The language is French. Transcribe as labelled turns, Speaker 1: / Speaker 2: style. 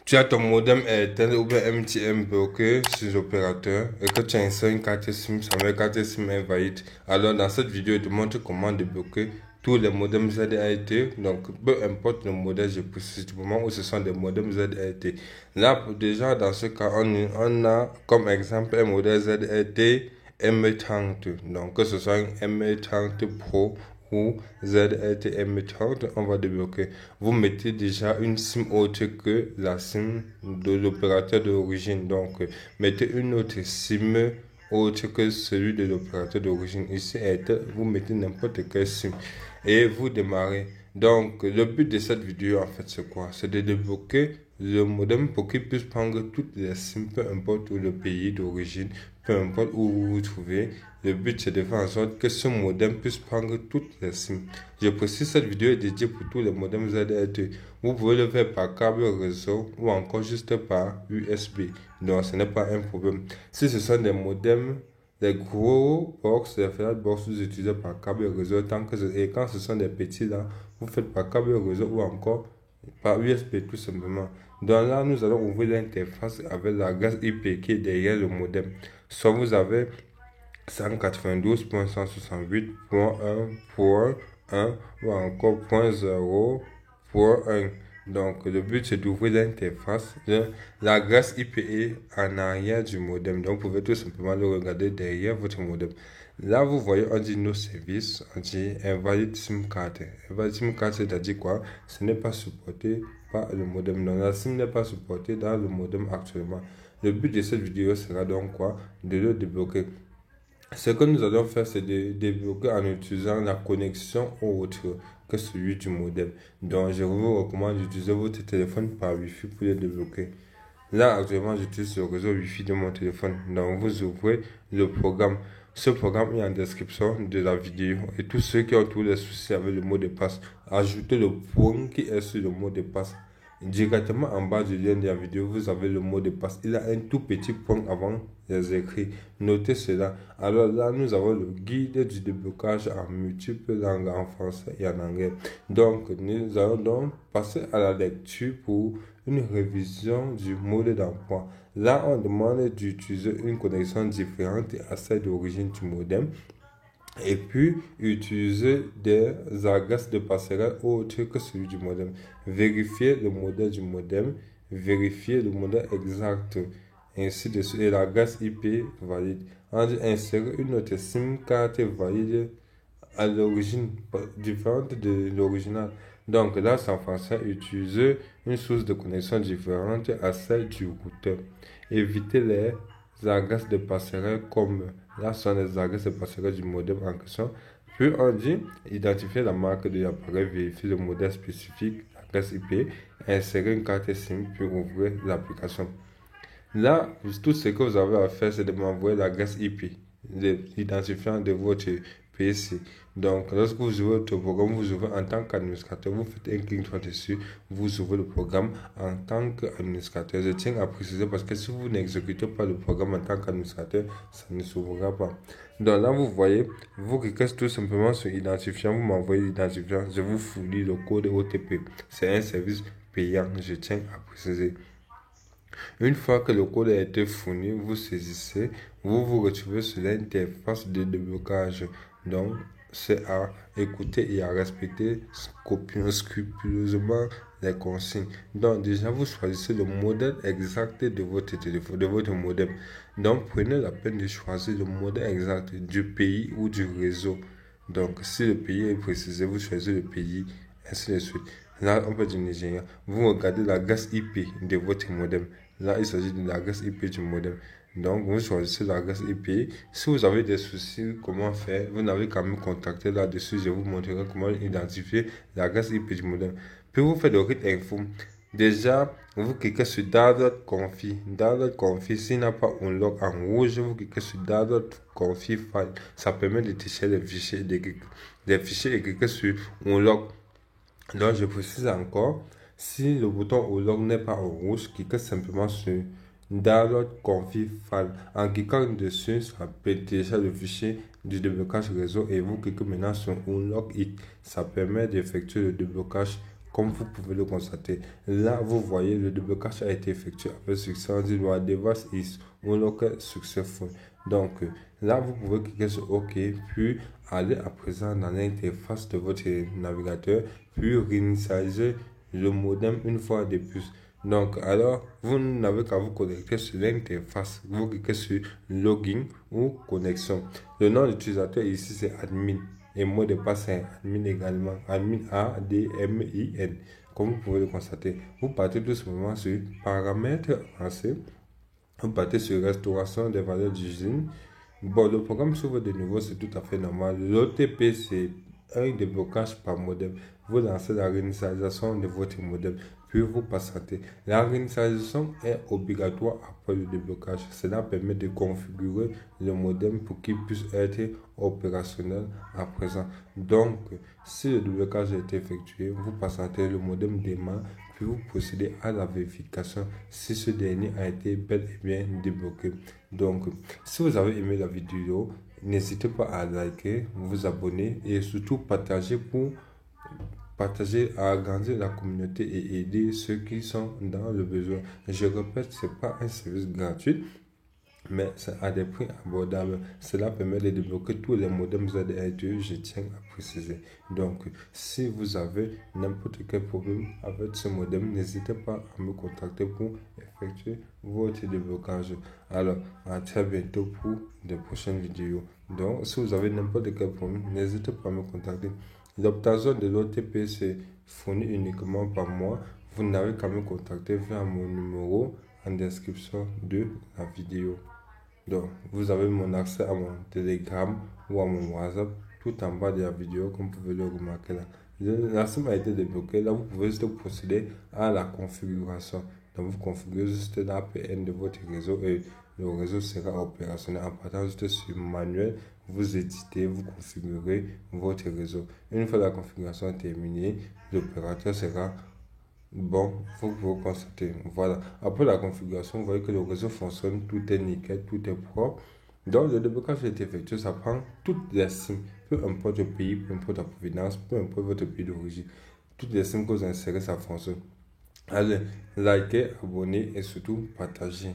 Speaker 1: Tu as ton modem Airtel ou bien MTN bloqué sur l'opérateur et que tu insères une carte SIM, ça met carte SIM invalide. Alors dans cette vidéo, je te montre comment débloquer tous les modems ZART. Donc peu importe le modèle, je précise du moment où ce sont des modems ZART. Là, déjà dans ce cas, on a comme exemple un modèle ZART M30. Donc que ce soit un M30 Pro ou ZLTM30, on va débloquer. Vous mettez déjà une SIM autre que la SIM de l'opérateur d'origine. Donc, mettez une autre SIM autre que celui de l'opérateur d'origine. Ici, vous mettez n'importe quelle SIM et vous démarrez. Donc, le but de cette vidéo, en fait, c'est quoi? C'est de débloquer le modem pour qu'il puisse prendre toutes les SIM, peu importe où le pays d'origine, peu importe où vous vous trouvez. Le but, c'est de faire en sorte que ce modem puisse prendre toutes les SIM. Je précise, cette vidéo est dédiée pour tous les modems ZLT. Vous pouvez le faire par câble réseau ou encore juste par USB. Donc, ce n'est pas un problème. Si ce sont des modems, les gros box, les flat box, vous utilisez par câble réseau. Et quand ce sont des petits là, vous faites par câble réseau ou encore par USB tout simplement. Donc là, nous allons ouvrir l'interface avec la l'adresse IP qui est derrière le modem. Soit vous avez 192.168.1.1 ou encore 0.1. Donc le but c'est d'ouvrir l'interface. L'adresse IP est en arrière du modem. Donc vous pouvez tout simplement le regarder derrière votre modem. Là vous voyez on dit nos services, on dit invalid SIM card. Invalid SIM card c'est-à-dire quoi? Ce n'est pas supporté par le modem. Donc la SIM n'est pas supportée dans le modem actuellement. Le but de cette vidéo sera donc quoi? De le débloquer. Ce que nous allons faire, c'est de débloquer en utilisant la connexion autre que celui du modem. Donc, je vous recommande d'utiliser votre téléphone par Wi-Fi pour le débloquer. Là, actuellement, j'utilise le réseau Wi-Fi de mon téléphone. Donc, vous ouvrez le programme. Ce programme est en description de la vidéo. Et tous ceux qui ont tous les soucis avec le mot de passe, ajoutez le point qui est sur le mot de passe. Directement en bas du lien de la vidéo, vous avez le mot de passe. Il a un tout petit point avant les écrits. Notez cela. Alors là, nous avons le guide du déblocage en multiples langues, en français et en anglais. Donc, nous allons donc passer à la lecture pour une révision du mode d'emploi. Là, on demande d'utiliser une connexion différente à celle d'origine du modem. Et puis, utiliser des adresses de passerelle autres que celui du modem. Vérifier le modèle du modem. Vérifier le modèle exact. Ainsi de suite. Et l'adresse IP valide. On dit insérer une autre SIM carte valide à l'origine, différente de l'original. Donc là, c'est en français. Utiliser une source de connexion différente à celle du routeur. Éviter les adresses de passerelle comme là sont les adresses de passerelle du modem en question. Puis on dit identifier la marque de l'appareil, vérifier le modèle spécifique, l'adresse IP, insérer une carte SIM, puis ouvrir l'application. Là, tout ce que vous avez à faire, c'est de m'envoyer l'adresse IP, l'identifiant de votre PC. Donc, lorsque vous ouvrez votre programme, vous ouvrez en tant qu'administrateur, vous faites un clic droit dessus, vous ouvrez le programme en tant qu'administrateur. Je tiens à préciser parce que si vous n'exécutez pas le programme en tant qu'administrateur, ça ne s'ouvrira pas. Donc là, vous voyez, vous cliquez tout simplement sur identifiant, vous m'envoyez l'identifiant, je vous fournis le code OTP. C'est un service payant, je tiens à préciser. Une fois que le code a été fourni, vous saisissez, vous vous retrouvez sur l'interface de déblocage. Donc, c'est à écouter et à respecter scrupuleusement les consignes. Donc, déjà, vous choisissez le modèle exact de votre téléphone, de votre modem. Donc, prenez la peine de choisir le modèle exact du pays ou du réseau. Donc, si le pays est précisé, vous choisissez le pays, ainsi de suite. Là, on peut du Nigeria. Vous regardez l'adresse IP de votre modem. Là, il s'agit de l'adresse IP du modem. Donc, vous choisissez l'adresse IP. Si vous avez des soucis, comment faire, vous n'avez qu'à me contacter là-dessus. Je vous montrerai comment identifier l'adresse IP du modem. Puis, vous faites le read info. Déjà, vous cliquez sur Download Config. Download Config, s'il n'a pas un log en rouge, vous cliquez sur Download Config File. Ça permet de télécharger les fichiers, des fichiers et cliquez sur un log. Donc, je précise encore, si le bouton au log n'est pas en rouge, cliquez simplement sur Download Config File. En cliquant dessus, ça peut télécharger le fichier du déblocage réseau et vous cliquez maintenant sur Unlock It. Ça permet d'effectuer le déblocage comme vous pouvez le constater. Là, vous voyez, le déblocage a été effectué avec succès. On dit your device is unlocked successful. Donc, là, vous pouvez cliquer sur OK, puis aller à présent dans l'interface de votre navigateur, puis réinitialiser le modem une fois de plus. Donc, alors, vous n'avez qu'à vous connecter sur l'interface. Vous cliquez sur Login ou Connexion. Le nom de l'utilisateur ici, c'est admin. Et mot de passe, c'est admin également. Admin A-D-M-I-N. Comme vous pouvez le constater. Vous partez tout simplement sur Paramètres avancés. Vous partez sur Restauration des valeurs d'usine. Bon, le programme s'ouvre de nouveau, c'est tout à fait normal. L'OTP, c'est un déblocage par modem. Vous lancez la réinitialisation de votre modem, puis vous patientez. La réinitialisation est obligatoire après le déblocage. Cela permet de configurer le modem pour qu'il puisse être opérationnel à présent. Donc, si le déblocage a été effectué, vous patientez, le modem démarre, puis vous procédez à la vérification si ce dernier a été bel et bien débloqué. Donc, si vous avez aimé la vidéo, n'hésitez pas à liker, vous abonner et surtout partager à agrandir la communauté et aider ceux qui sont dans le besoin. Je répète, ce n'est pas un service gratuit, mais c'est à des prix abordables. Cela permet de débloquer tous les modems ZR2, je tiens à préciser. Donc, si vous avez n'importe quel problème avec ce modem, n'hésitez pas à me contacter pour effectuer votre déblocage. Alors, à très bientôt pour de prochaines vidéos. Donc, si vous avez n'importe quel problème, n'hésitez pas à me contacter. L'obtention de l'OTP, c'est fourni uniquement par moi. Vous n'avez qu'à me contacter via mon numéro en description de la vidéo. Donc, vous avez mon accès à mon Telegram ou à mon WhatsApp tout en bas de la vidéo, comme vous pouvez le remarquer là. La SIM a été débloquée. Là, vous pouvez juste procéder à la configuration. Donc, vous configurez juste l'APN de votre réseau et le réseau sera opérationnel. En partant juste sur manuel, vous éditez, vous configurez votre réseau. Une fois la configuration terminée, l'opérateur sera bon, faut que vous constatez. Voilà. Après la configuration, vous voyez que le réseau fonctionne, tout est nickel, tout est propre. Donc, le déblocage a été effectué, ça prend toutes les SIM, peu importe le pays, peu importe la provenance, peu importe votre pays d'origine. Toutes les SIM que vous insérez, ça fonctionne. Allez, likez, abonnez et surtout partagez.